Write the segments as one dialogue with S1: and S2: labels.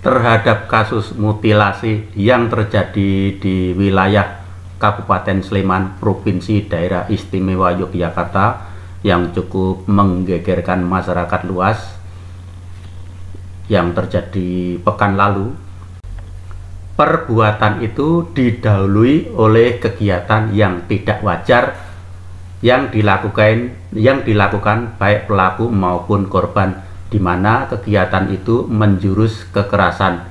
S1: terhadap kasus mutilasi yang terjadi di wilayah Kabupaten Sleman, Provinsi Daerah Istimewa Yogyakarta, yang cukup menggegerkan masyarakat luas yang terjadi pekan lalu. Perbuatan itu didahului oleh kegiatan yang tidak wajar yang dilakukan baik pelaku maupun korban, di mana kegiatan itu menjurus kekerasan.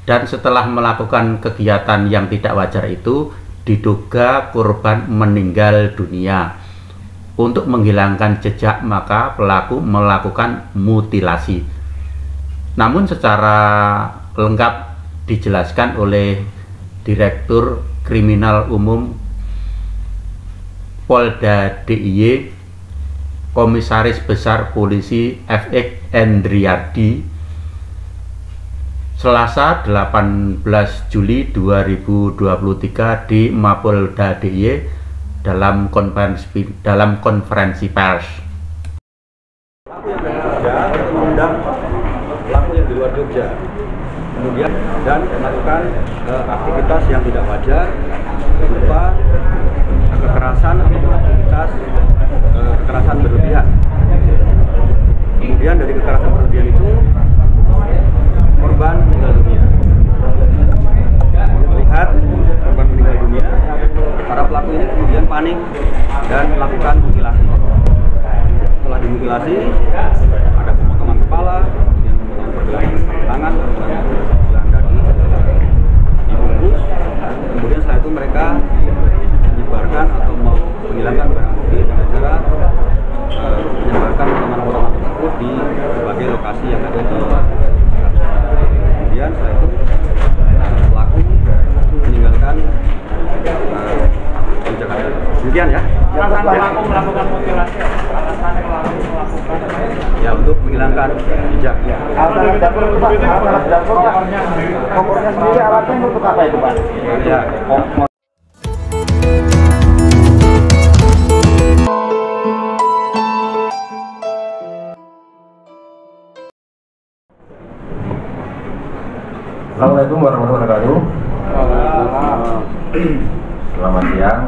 S1: Dan setelah melakukan kegiatan yang tidak wajar itu, diduga korban meninggal dunia. Untuk menghilangkan jejak, maka pelaku melakukan mutilasi. Namun secara lengkap dijelaskan oleh Direktur Kriminal Umum Polda DIY, Komisaris Besar Polisi FX Endriardi, Selasa 18 Juli 2023 di Mapolda DIY dalam konferensi pers.
S2: Pelaku yang dari Jogja mengundang pelaku yang di luar Jogja, kemudian dan melakukan aktivitas yang tidak wajar berupa kekerasan atau aktivitas kekerasan berlebihan. Kemudian dari kekerasan berlebihan itu korban meninggal dunia. Melihat korban meninggal dunia, para pelaku ini kemudian panik dan melakukan mutilasi. Setelah dimutilasi, ada pemotongan kepala, kemudian pemotongan pergelangan tangan, pemotongan pergelangan kaki, dibungkus. Kemudian setelah itu mereka menyebarkan atau mau menghilangkan barang bukti dengan cara menyebarkan potongan-potongan tersebut di berbagai lokasi yang ada di Jakarta. Kemudian setelah itu pelaku meninggalkan di Jakarta. Demikian ya.
S3: Pelaku melakukan mutilasi, alasan pelaku melakukan
S2: ya untuk menghilangkan jejak.
S3: alat dapur kompornya sendiri alatnya untuk apa itu Pak?
S2: Ya,
S4: Assalamualaikum warahmatullahi wabarakatuh. Selamat siang.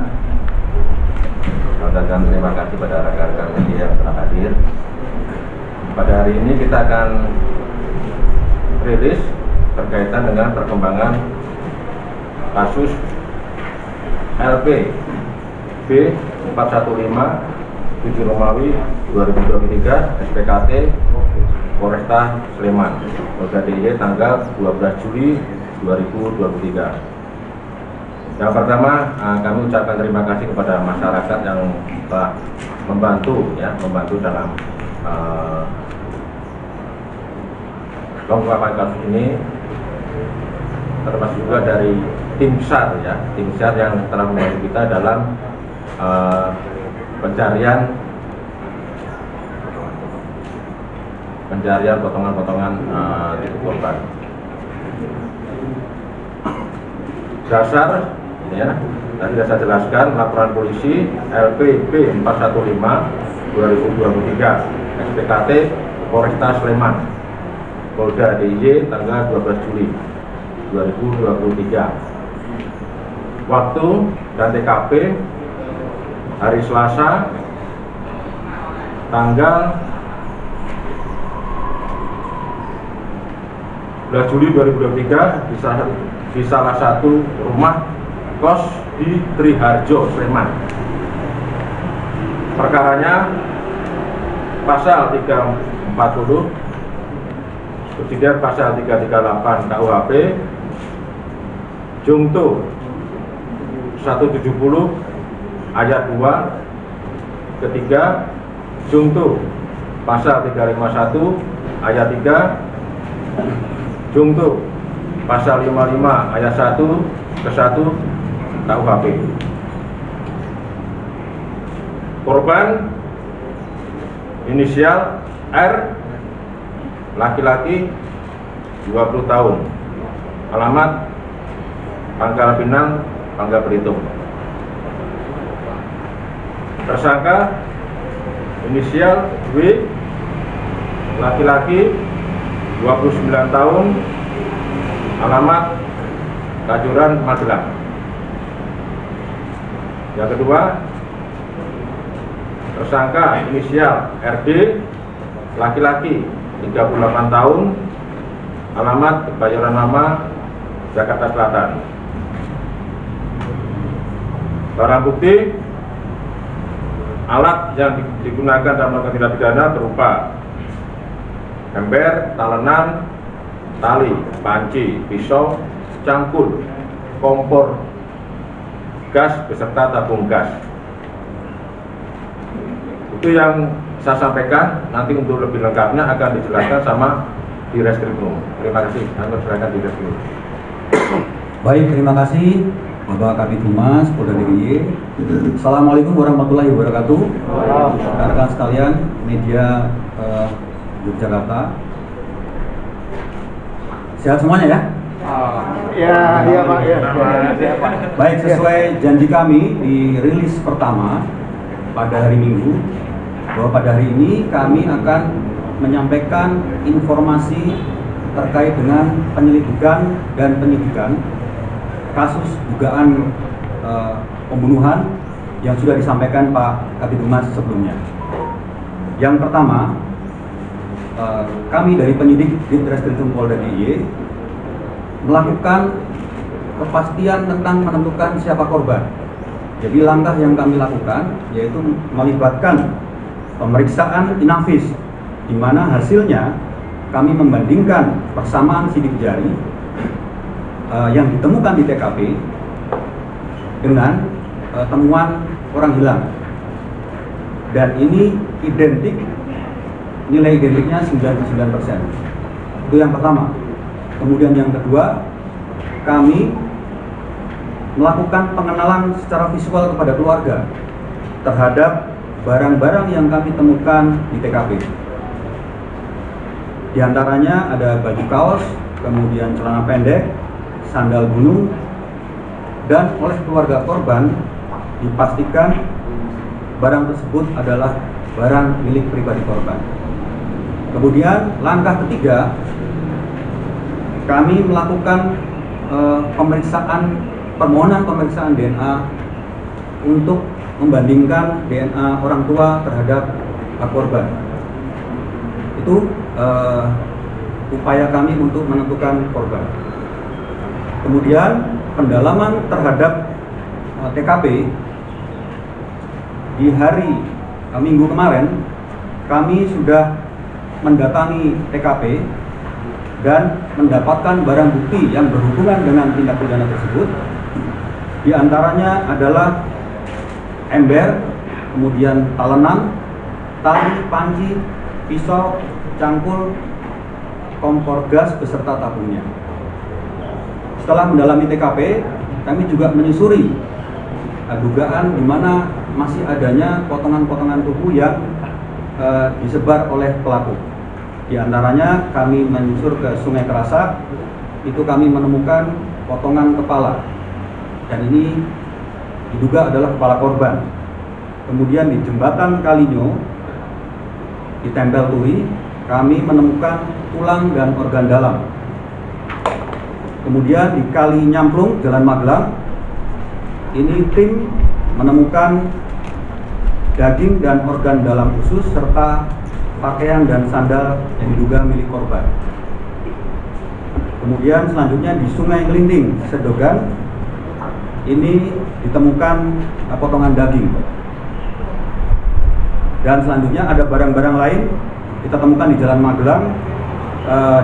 S4: Dan terima kasih pada rekan-rekan media yang telah hadir. Pada hari ini kita akan rilis berkaitan dengan perkembangan kasus LP B 415 7 Romawi 2023 SPKT Polresta Sleman, Polda DIY tanggal 12 Juli 2023. Yang pertama, kami ucapkan terima kasih kepada masyarakat yang telah membantu dalam pengungkapan kasus ini, termasuk juga dari tim SAR yang telah membantu kita dalam pencarian potongan-potongan tubuh korban. Dasar tadi sudah saya jelaskan, laporan polisi LPB 415 2023 SPKT Polresta Sleman, Polda DIY tanggal 12 Juli 2023. Waktu dan TKP hari Selasa tanggal 12 Juli 2023 di salah satu rumah kos di Triharjo, Sleman. Perkaranya pasal 340, subsidiar pasal 338 KUHP, Jungto 170 ayat 2, ketiga Jungto pasal 351 ayat 3, Jungto pasal 55 ayat 1 ke 1 KUHP. Korban inisial R, laki-laki 20 tahun, alamat Pangkal Pinang, Bangka Belitung. Tersangka inisial W, laki-laki 29 tahun, alamat Kajuran, Magelang. Yang kedua, tersangka inisial RD, laki-laki, 38 tahun, alamat Kebayoran Lama, Jakarta Selatan. Barang bukti, alat yang digunakan dalam melakukan tindak pidana berupa ember, talenan, tali, panci, pisau, cangkul, kompor gas beserta tabung gas. Itu yang saya sampaikan. Nanti untuk lebih lengkapnya akan dijelaskan sama di Reskrimum. Terima kasih. Kami serahkan di Reskrimum.
S5: Baik, terima kasih Bapak Kabid Humas Polda DIY. Assalamualaikum warahmatullahi wabarakatuh. Rekan-rekan sekalian media Yogyakarta. Sehat semuanya ya?
S3: Iya Pak, ya.
S5: Baik, sesuai janji kami di rilis pertama pada hari Minggu, bahwa pada hari ini kami akan menyampaikan informasi terkait dengan penyelidikan dan penyidikan kasus dugaan pembunuhan yang sudah disampaikan Pak Kabid Humas sebelumnya. Yang pertama, kami dari penyidik Ditreskrimum Polda DIY melakukan kepastian tentang menentukan siapa korban. Jadi langkah yang kami lakukan yaitu melibatkan pemeriksaan inafis, di mana hasilnya kami membandingkan persamaan sidik jari yang ditemukan di TKP dengan temuan orang hilang, dan ini identik, nilai identiknya 99%. Itu yang pertama. Kemudian yang kedua, kami melakukan pengenalan secara visual kepada keluarga terhadap barang-barang yang kami temukan di TKP. Di antaranya ada baju kaos, kemudian celana pendek, sandal gunung, dan oleh keluarga korban dipastikan barang tersebut adalah barang milik pribadi korban. Kemudian langkah ketiga, kami melakukan permohonan pemeriksaan DNA untuk membandingkan DNA orang tua terhadap korban. Itu upaya kami untuk menentukan korban. Kemudian pendalaman terhadap TKP di hari Minggu kemarin, kami sudah mendatangi TKP dan mendapatkan barang bukti yang berhubungan dengan tindak pidana tersebut. Di antaranya adalah ember, kemudian talenan, tali, panci, pisau, cangkul, kompor gas beserta tabungnya. Setelah mendalami TKP, kami juga menyusuri dugaan di mana masih adanya potongan-potongan tubuh yang disebar oleh pelaku. Di antaranya kami menyusur ke Sungai Kerasak, itu kami menemukan potongan kepala, dan ini diduga adalah kepala korban. Kemudian di Jembatan Kalinyo, di Tempel Turi, kami menemukan tulang dan organ dalam. Kemudian di Kali Nyamplung, Jalan Magelang, ini tim menemukan daging dan organ dalam usus serta pakaian dan sandal yang diduga milik korban. Kemudian selanjutnya di Sungai Ngelinding, Sedogan, ini ditemukan potongan daging. Dan selanjutnya ada barang-barang lain kita temukan di Jalan Magelang,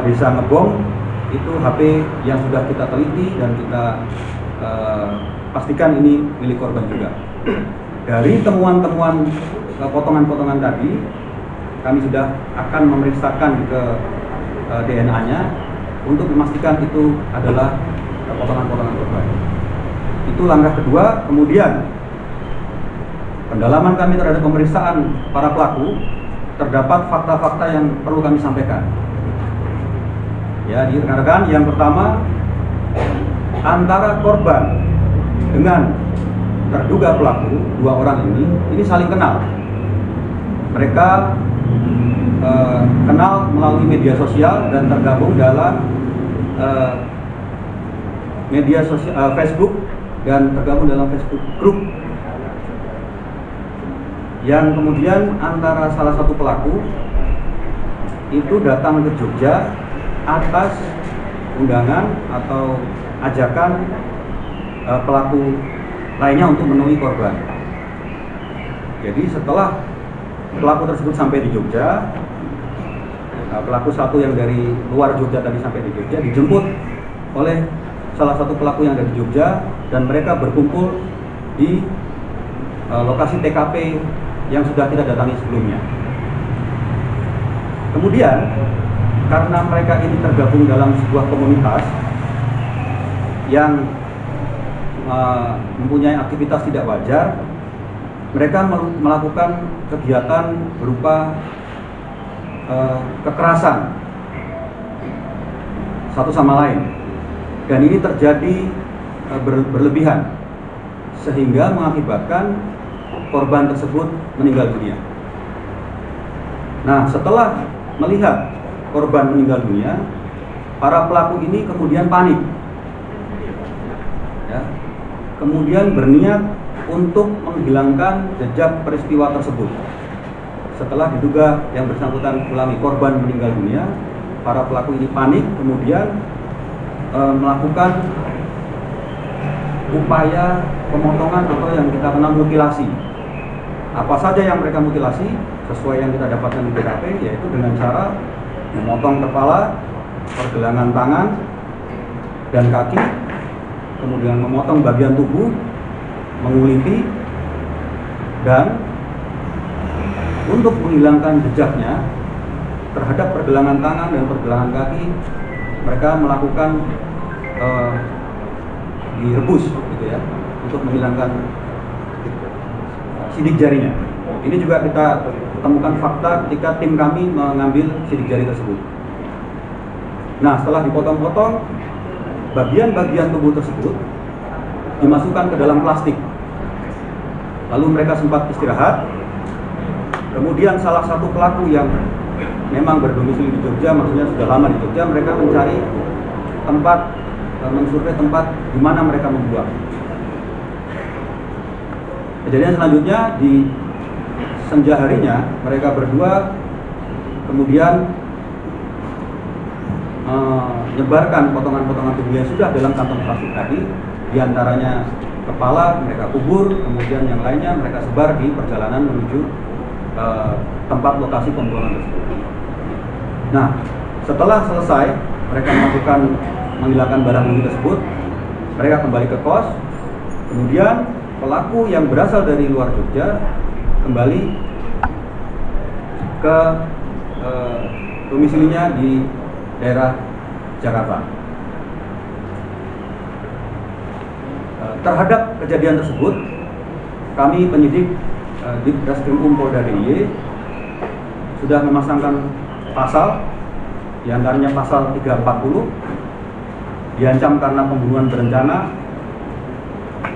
S5: Desa Ngebong, itu HP yang sudah kita teliti dan kita pastikan ini milik korban juga. Dari temuan-temuan potongan-potongan tadi, kami sudah akan memeriksakan ke DNA-nya untuk memastikan itu adalah potongan-potongan korban. Itu langkah kedua. Kemudian pendalaman kami terhadap pemeriksaan para pelaku, terdapat fakta-fakta yang perlu kami sampaikan. Ya, rekan-rekan, yang pertama, antara korban dengan terduga pelaku, dua orang ini saling kenal. Mereka kenal melalui media sosial dan tergabung dalam media sosial Facebook dan tergabung dalam Facebook Group, yang kemudian antara salah satu pelaku itu datang ke Jogja atas undangan atau ajakan pelaku lainnya untuk menemui korban. Jadi setelah pelaku tersebut sampai di Jogja, pelaku satu yang dari luar Jogja tadi sampai di Jogja dijemput oleh salah satu pelaku yang ada di Jogja, dan mereka berkumpul di lokasi TKP yang sudah kita datangi sebelumnya. Kemudian karena mereka ini tergabung dalam sebuah komunitas yang mempunyai aktivitas tidak wajar, mereka melakukan kegiatan berupa kekerasan satu sama lain, dan ini terjadi berlebihan sehingga mengakibatkan korban tersebut meninggal dunia. Nah, setelah melihat korban meninggal dunia, para pelaku ini kemudian panik, ya, kemudian berniat untuk menghilangkan jejak peristiwa tersebut. Setelah diduga yang bersangkutan ulangi korban meninggal dunia, para pelaku ini panik, kemudian melakukan upaya pemotongan atau yang kita kenal mutilasi. Apa saja yang mereka mutilasi sesuai yang kita dapatkan di TKP, yaitu dengan cara memotong kepala, pergelangan tangan dan kaki, kemudian memotong bagian tubuh, menguliti, dan untuk menghilangkan jejaknya terhadap pergelangan tangan dan pergelangan kaki, mereka melakukan direbus gitu ya, untuk menghilangkan sidik jarinya. Ini juga kita temukan fakta ketika tim kami mengambil sidik jari tersebut. Nah, setelah dipotong-potong, bagian-bagian tubuh tersebut dimasukkan ke dalam plastik. Lalu mereka sempat istirahat. Kemudian salah satu pelaku yang memang berdomisili di Jogja, maksudnya sudah lama di Jogja, mereka mencari tempat, mensurvei tempat di mana mereka membuang. Kejadian selanjutnya di senja harinya, mereka berdua kemudian menyebarkan potongan-potongan tubuh yang sudah dalam kantong plastik tadi, diantaranya kepala mereka kubur, kemudian yang lainnya mereka sebar di perjalanan menuju tempat lokasi pembuangan tersebut. Nah, setelah selesai mereka melakukan menghilangkan barang bukti tersebut, mereka kembali ke kos. Kemudian pelaku yang berasal dari luar Jogja kembali ke domisilinya di daerah Jakarta. Terhadap kejadian tersebut, kami penyidik di Reskrimum Polda DIY sudah memasangkan pasal, diantaranya pasal 340, diancam karena pembunuhan berencana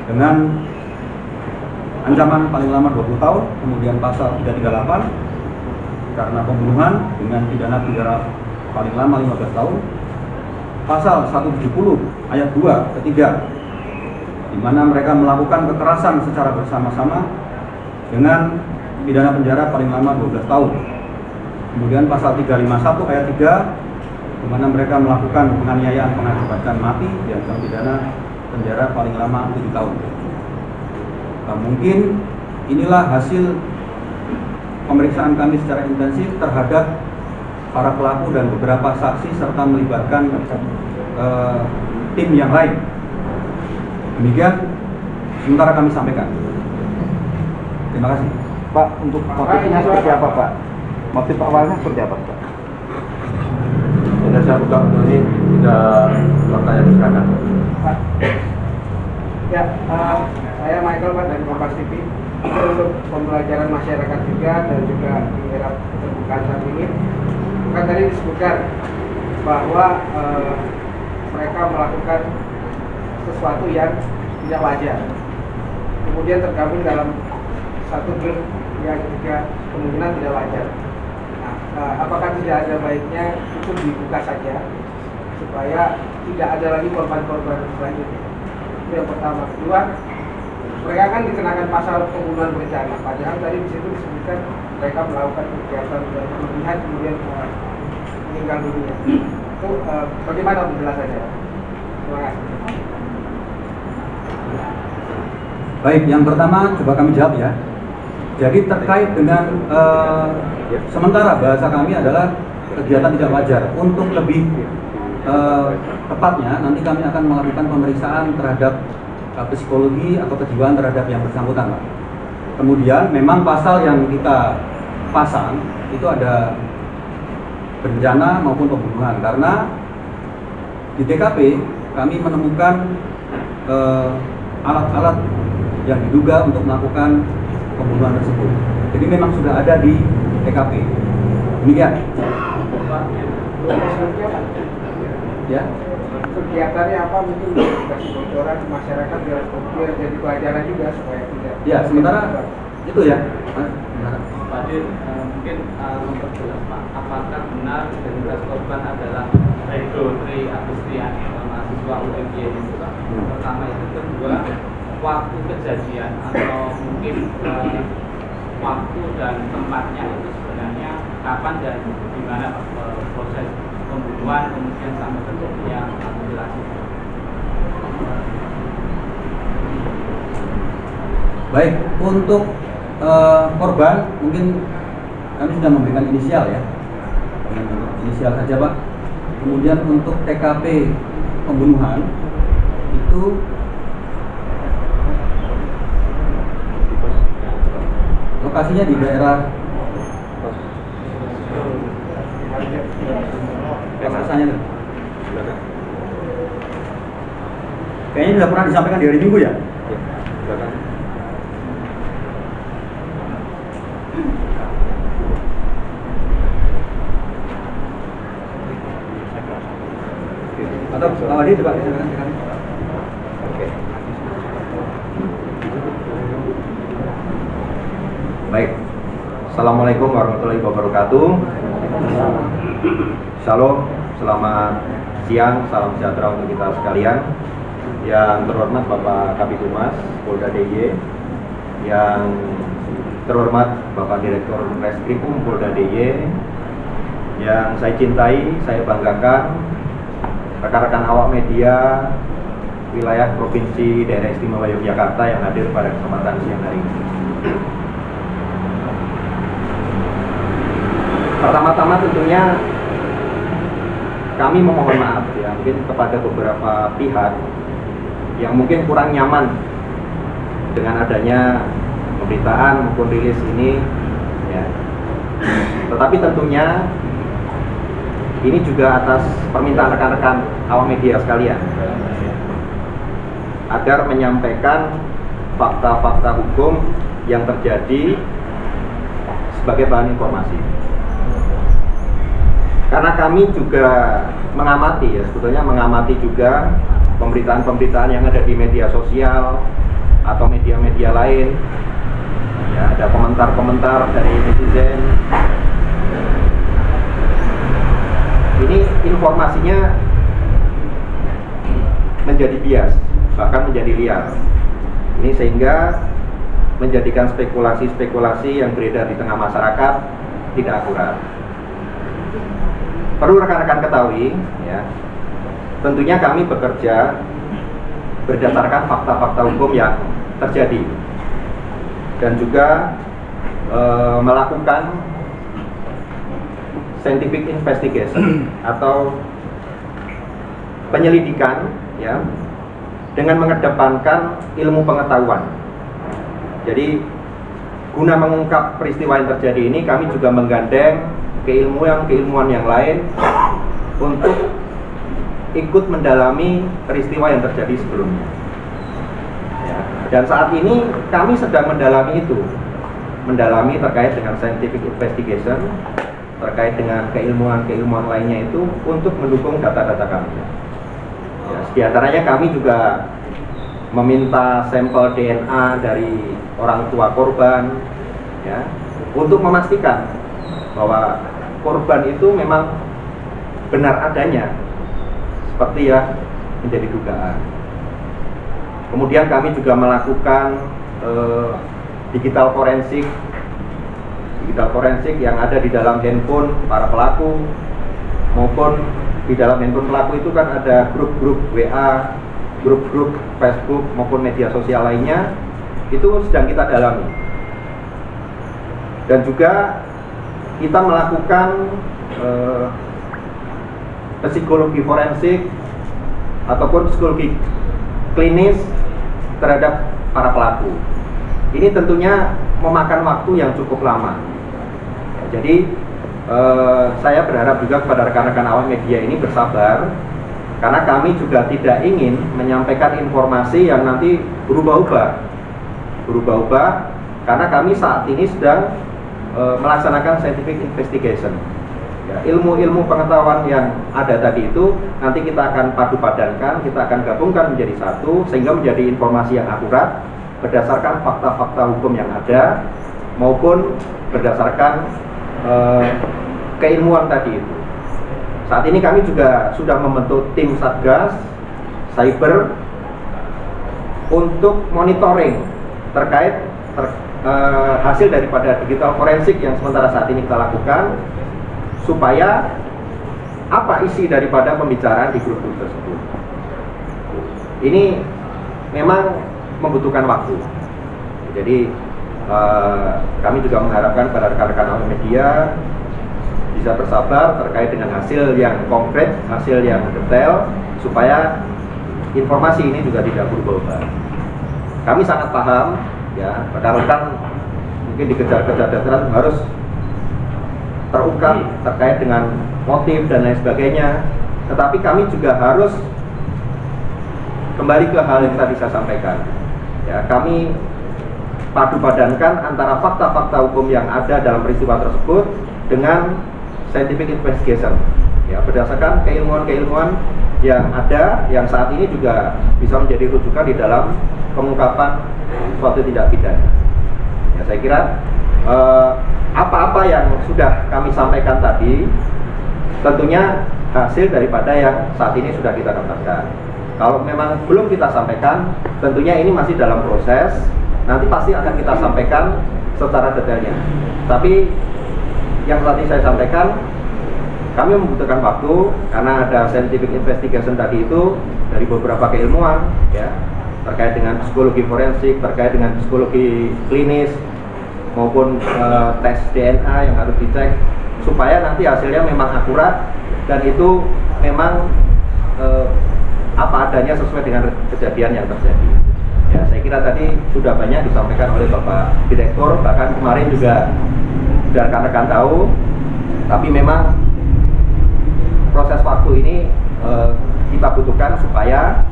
S5: dengan ancaman paling lama 20 tahun, kemudian pasal 338 karena pembunuhan dengan pidana penjara paling lama 15 tahun, pasal 170 ayat 2 ketiga, di mana mereka melakukan kekerasan secara bersama-sama dengan pidana penjara paling lama 12 tahun. Kemudian pasal 351 ayat 3, di mana mereka melakukan penganiayaan mengakibatkan mati dan pidana penjara paling lama 7 tahun. Nah, mungkin inilah hasil pemeriksaan kami secara intensif terhadap para pelaku dan beberapa saksi serta melibatkan tim yang lain. Demikian sementara kami sampaikan. Terima kasih.
S6: Pak, untuk motifnya seperti apa, Pak? Motif awalnya seperti apa, Pak?
S4: Sudah saya buka untuk ini, sudah faktanya diserahkan.
S3: Pak. Ya, saya Michael Pak dari Kompas TV. Itu untuk pembelajaran masyarakat juga dan juga di era keterbukaan saat ini. Bukan tadi disebutkan bahwa mereka melakukan sesuatu yang tidak wajar. Kemudian tergabung dalam satu grup yang juga kemungkinan tidak wajar. Nah, apakah tidak ada baiknya itu dibuka saja supaya tidak ada lagi korban-korban selanjutnya. Itu yang pertama. Kedua, mereka kan dikenakan pasal pembunuhan berencana. Padahal tadi di situ disebutkan mereka melakukan kegiatan dan berlebihan kemudian meninggal dunia. Itu bagaimana penjelasannya? Terima kasih.
S5: Baik, yang pertama coba kami jawab ya. Jadi terkait dengan sementara bahasa kami adalah kegiatan tidak wajar. Untuk lebih tepatnya nanti kami akan melakukan pemeriksaan terhadap psikologi atau kejiwaan terhadap yang bersangkutan, Pak. Kemudian memang pasal yang kita pasang itu ada bencana maupun pembunuhan, karena di TKP kami menemukan alat-alat yang diduga untuk melakukan pembunuhan tersebut. Jadi memang sudah ada di TKP. Demikian. Ya.
S3: Kegiatannya apa, mungkin kasih bocoran ke masyarakat biar jadi pelajaran juga supaya tidak.
S5: Ya, sementara itu ya.
S7: Pak Dir, mungkin memperjelas Pak, apakah benar identitas korban adalah Edo Tri Agustiani, mahasiswa UMY itu Pak? Pertama, yang kedua, waktu kejadian atau mungkin waktu dan tempatnya itu sebenarnya kapan dan di mana Pak proses pembunuhan kemudian sampai terjadinya mutilasi?
S5: Baik, untuk korban mungkin kami sudah memberikan inisial ya, inisial saja Pak. Kemudian untuk TKP pembunuhan itu lokasinya di daerah Rasanya kayaknya sudah pernah disampaikan di hari Minggu ya? Atau Pak Wadi coba disampaikan.
S4: Oke. Baik. Assalamualaikum warahmatullahi wabarakatuh. Shalom, selamat siang, salam sejahtera untuk kita sekalian. Yang terhormat Bapak Kabid Humas Polda DIY, yang terhormat Bapak Direktur Reskrimum Polda DIY, yang saya cintai, saya banggakan, rekan-rekan awak media wilayah Provinsi Daerah Istimewa Yogyakarta yang hadir pada kesempatan siang hari ini. Pertama-tama tentunya kami memohon maaf ya, mungkin kepada beberapa pihak yang mungkin kurang nyaman dengan adanya pemberitaan maupun rilis ini ya. Tetapi tentunya ini juga atas permintaan rekan-rekan awak media sekalian agar menyampaikan fakta-fakta hukum yang terjadi sebagai bahan informasi. Karena kami juga mengamati ya, sebetulnya mengamati juga pemberitaan-pemberitaan yang ada di media sosial atau media-media lain. Ya, ada komentar-komentar dari netizen. Ini informasinya menjadi bias, bahkan menjadi liar. Ini sehingga menjadikan spekulasi-spekulasi yang beredar di tengah masyarakat tidak akurat. Perlu rekan-rekan ketahui, ya, tentunya kami bekerja berdasarkan fakta-fakta hukum yang terjadi dan juga melakukan scientific investigation atau penyelidikan, ya, dengan mengedepankan ilmu pengetahuan. Jadi guna mengungkap peristiwa yang terjadi ini, kami juga menggandeng keilmuan yang lain untuk ikut mendalami peristiwa yang terjadi sebelumnya. Ya, dan saat ini kami sedang mendalami itu, mendalami terkait dengan scientific investigation, terkait dengan keilmuan lainnya itu untuk mendukung data-data kami. Ya, di antaranya kami juga meminta sampel DNA dari orang tua korban, ya, untuk memastikan bahwa korban itu memang benar adanya seperti yang menjadi dugaan. Kemudian kami juga melakukan digital forensik yang ada di dalam handphone para pelaku, maupun di dalam handphone pelaku itu kan ada grup-grup WA, grup-grup Facebook maupun media sosial lainnya, itu sedang kita dalami. Dan juga kita melakukan psikologi forensik ataupun psikologi klinis terhadap para pelaku. Ini tentunya memakan waktu yang cukup lama. Jadi saya berharap juga kepada rekan-rekan awak media ini bersabar, karena kami juga tidak ingin menyampaikan informasi yang nanti berubah-ubah, karena kami saat ini sedang melaksanakan scientific investigation. Ya, ilmu-ilmu pengetahuan yang ada tadi itu nanti kita akan padu-padankan, kita akan gabungkan menjadi satu sehingga menjadi informasi yang akurat berdasarkan fakta-fakta hukum yang ada maupun berdasarkan keilmuan tadi itu. Saat ini kami juga sudah membentuk tim Satgas Cyber untuk monitoring terkait hasil daripada digital forensik yang sementara saat ini kita lakukan, supaya apa isi daripada pembicaraan di grup-grup tersebut. Ini memang membutuhkan waktu. Jadi kami juga mengharapkan pada rekan-rekan awak media bisa bersabar terkait dengan hasil yang konkret, hasil yang detail, supaya informasi ini juga tidak berubah-ubah. Kami sangat paham, ya, rekan-rekan mungkin dikejar-kejar dataran harus terungkap terkait dengan motif dan lain sebagainya, tetapi kami juga harus kembali ke hal yang tadi saya sampaikan. Ya, kami padu-padankan antara fakta-fakta hukum yang ada dalam peristiwa tersebut dengan scientific investigation, ya, berdasarkan keilmuan-keilmuan yang ada, yang saat ini juga bisa menjadi rujukan di dalam pengungkapan suatu tindak pidana. Ya, saya kira apa-apa yang sudah kami sampaikan tadi tentunya hasil daripada yang saat ini sudah kita dapatkan. Kalau memang belum kita sampaikan, tentunya ini masih dalam proses, nanti pasti akan kita sampaikan secara detailnya. Tapi yang tadi saya sampaikan, kami membutuhkan waktu karena ada scientific investigation tadi itu dari beberapa keilmuan, ya, terkait dengan psikologi forensik, terkait dengan psikologi klinis, maupun tes DNA yang harus dicek supaya nanti hasilnya memang akurat dan itu memang apa adanya sesuai dengan kejadian yang terjadi. Ya, saya kira tadi sudah banyak disampaikan oleh Bapak Direktur, bahkan kemarin juga sudah rekan-rekan tahu, tapi memang proses waktu ini kita butuhkan supaya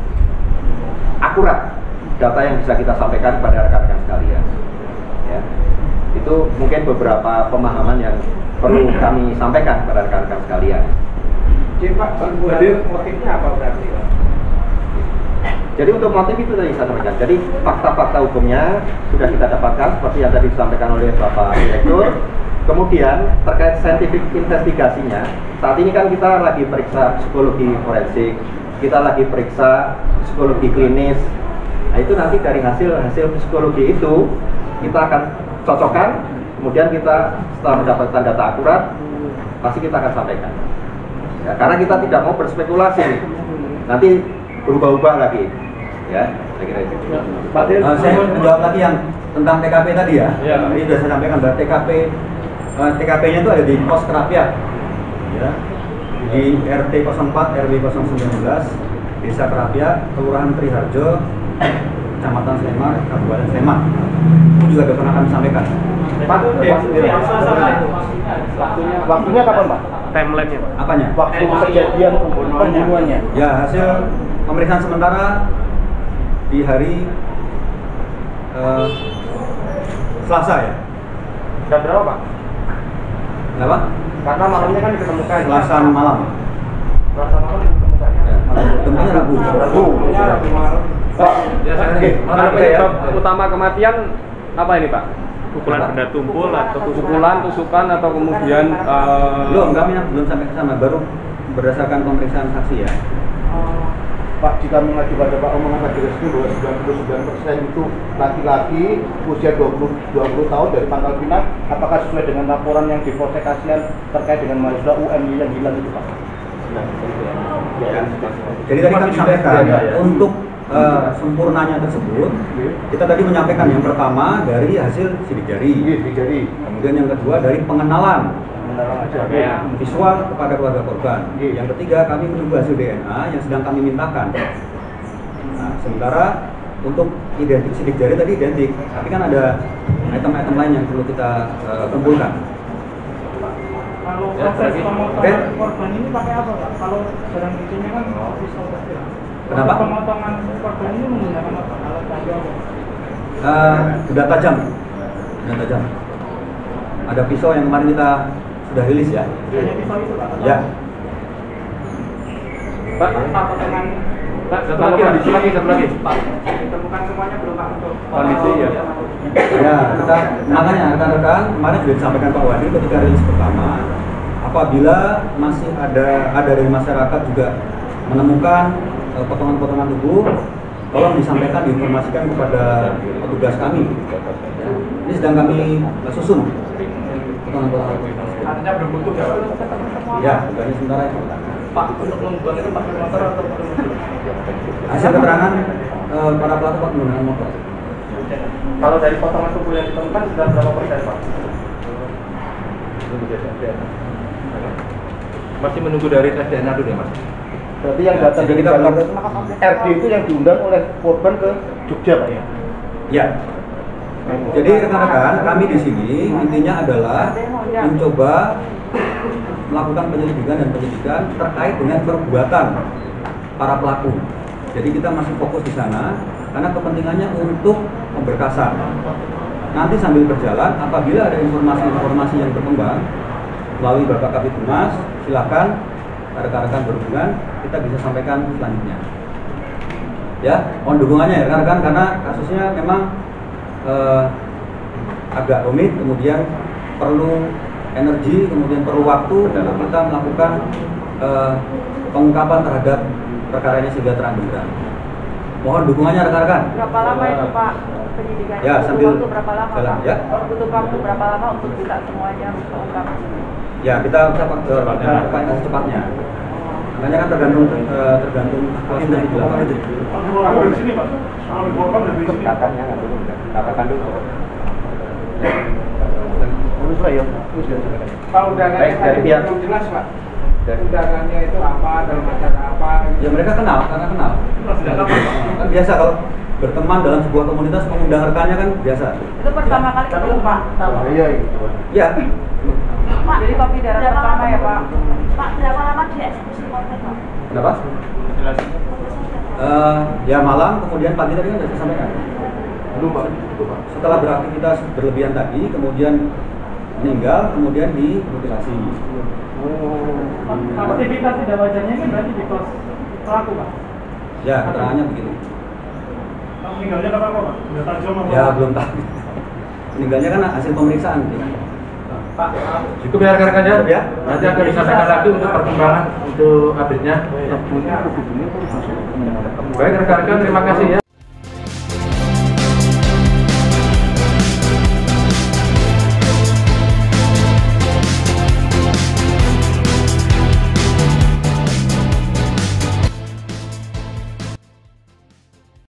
S4: akurat data yang bisa kita sampaikan kepada rekan-rekan sekalian. Ya. Itu mungkin beberapa pemahaman yang perlu kami sampaikan kepada rekan-rekan sekalian.
S3: Jadi Pak, motifnya apa berarti?
S4: Jadi untuk motif itu tadi saya sampaikan. Jadi fakta-fakta hukumnya sudah kita dapatkan seperti yang tadi disampaikan oleh Bapak Direktur. Kemudian terkait scientific investigasinya, saat ini kan kita lagi periksa psikologi forensik, kita lagi periksa psikologi klinis. Nah, itu nanti dari hasil psikologi itu kita akan cocokkan, kemudian kita setelah mendapatkan data akurat pasti kita akan sampaikan, ya, karena kita tidak mau berspekulasi nih, nanti berubah-ubah lagi, ya, saya kira itu.
S5: Pak Dir, saya menjawab lagi yang tentang TKP tadi ya. Ini sudah saya sampaikan bahwa TKP-nya itu ada di pos Kerapiak, ya, di RT 04 RW 019 Desa Kerapiak, Kelurahan Triharjo, Kecamatan Sleman, Kabupaten Sleman. Itu juga pernah kami sampaikan.
S6: Pak, waktunya kapan, Pak?
S7: Timeline-nya, Pak.
S5: Apanya?
S6: Waktu kejadian pembunuhannya.
S5: Ya, hasil pemeriksaan sementara di hari Selasa ya.
S3: Jam berapa Pak?
S5: Kenapa?
S3: Karena malamnya kan ditemukan.
S5: Selasa malam.
S3: Selasa malam ditemukan.
S5: Ya, temunya Rabu.
S3: Pak,
S7: Penyebab utama kematian apa ini Pak? Pukulan benda tumpul atau pukulan, tusukan atau kemudian
S5: Belum, kami belum sampai ke sana, baru berdasarkan pemeriksaan saksi ya.
S6: Pak, jika mengacu pada Pak omongan tadi resmi bahwa 99% itu laki-laki usia 20 tahun dari Pangkal Pinang, apakah sesuai dengan laporan yang di Polsek Kasihan terkait dengan mahasiswa UMY yang hilang itu Pak?
S5: Ya. Jadi tadi kami sampaikan untuk sempurnanya tersebut, kita tadi menyampaikan yang pertama dari hasil sidik jari, kemudian yang kedua dari pengenalan visual kepada keluarga korban. Yang ketiga kami menunggu hasil DNA yang sedang kami mintakan. Nah, sementara untuk identik sidik jari tadi identik, tapi kan ada item-item lain yang perlu kita kumpulkan.
S3: Kalau proses pemotongan korban ini pakai apa Pak? Kalau barang buktinya kan pisau pasti.
S5: Kenapa?
S3: Pemotongan korban ini menggunakan apa? Alat tajam.
S5: Benda tajam. Ada pisau yang kemarin kita sudah rilis ya.
S3: Hanya pisau itu Pak?
S5: Ya.
S3: Pak, potongan. Pak,
S6: satu lagi.
S3: Pak, ditemukan semuanya belum Pak untuk
S6: kondisi ya.
S5: Ya, makanya rekan-rekan kemarin sudah disampaikan Pak Wadi ketika rilis pertama, apabila masih ada dari masyarakat juga menemukan potongan-potongan tubuh, tolong disampaikan, diinformasikan kepada petugas kami. Ini sedang kami susun potongan-potongan tubuh.
S3: Artinya belum butuh ya Pak?
S5: Ya, bukannya sementara itu.
S3: Pak, untuk membuang itu pakai motor atau
S5: Hasil keterangan para pelaku Pak menggunakan motor.
S3: Kalau dari potongan tubuh yang ditemukan sudah berapa persen Pak?
S6: Masih menunggu dari tes DNA dulu ya Mas?
S2: Berarti yang datang dari Jakarta RD itu yang diundang oleh korban ke Jogja Pak ya?
S5: Ya. Jadi rekan-rekan kami di sini intinya adalah mencoba melakukan penyelidikan terkait dengan perbuatan para pelaku. Jadi kita masih fokus di sana karena kepentingannya untuk pemberkasan. Nanti sambil berjalan, apabila ada informasi-informasi yang berkembang melalui Bapak Kabid Humas, silakan rekan-rekan berhubungan, kita bisa sampaikan selanjutnya. Ya, mohon dukungannya ya rekan-rekan karena kasusnya memang agak rumit, kemudian perlu energi, kemudian perlu waktu untuk kita melakukan pengungkapan terhadap perkara ini sehingga terang benderang. Mohon dukungannya rekan-rekan.
S8: Berapa lama itu Pak penyidikannya?
S5: Ya, sambil
S8: butuh berapa lama
S5: jalan,
S8: Pak?
S5: ya.
S8: Butuh waktu berapa lama untuk bisa semuanya terungkap?
S5: Ya, kita upayakan secepatnya. Makanya kan tergantung proses yang dilakukan itu.
S3: Aku dari sini Pak. Kalau korban dari sini.
S2: Kakaknya nggak dulu, kakak kandung. Urus lah ya.
S3: Kalau undangannya tadi belum jelas Pak. Undangannya itu apa, dalam acara apa?
S5: Ya mereka kenal, karena kenal. Kan biasa kalau berteman dalam sebuah komunitas mengundang rekannya kan biasa.
S8: Itu pertama kali ketemu Pak.
S2: Iya itu.
S5: Ya.
S8: Pak, jadi kopi darah pertama ya Pak.
S9: Pak, berapa lama dia eksekusi korban Pak?
S5: Kenapa? Ya malam, kemudian pagi tadi kan sudah saya sampaikan.
S2: Belum Pak.
S5: Setelah beraktivitas berlebihan tadi, kemudian meninggal, kemudian dimutilasi.
S3: Aktivitas tidak wajarnya ini berarti di kos pelaku Pak?
S5: Ya, keterangannya begitu.
S3: Meninggalnya apa Pak? Sudah tajam apa?
S5: Ya belum tahu. Meninggalnya kan hasil pemeriksaan.
S3: Pak,
S6: Cukup ya rekan-rekan ya?
S5: Ya.
S6: Nanti akan disampaikan lagi untuk perkembangan untuk update-nya. Baik rekan-rekan, terima kasih ya.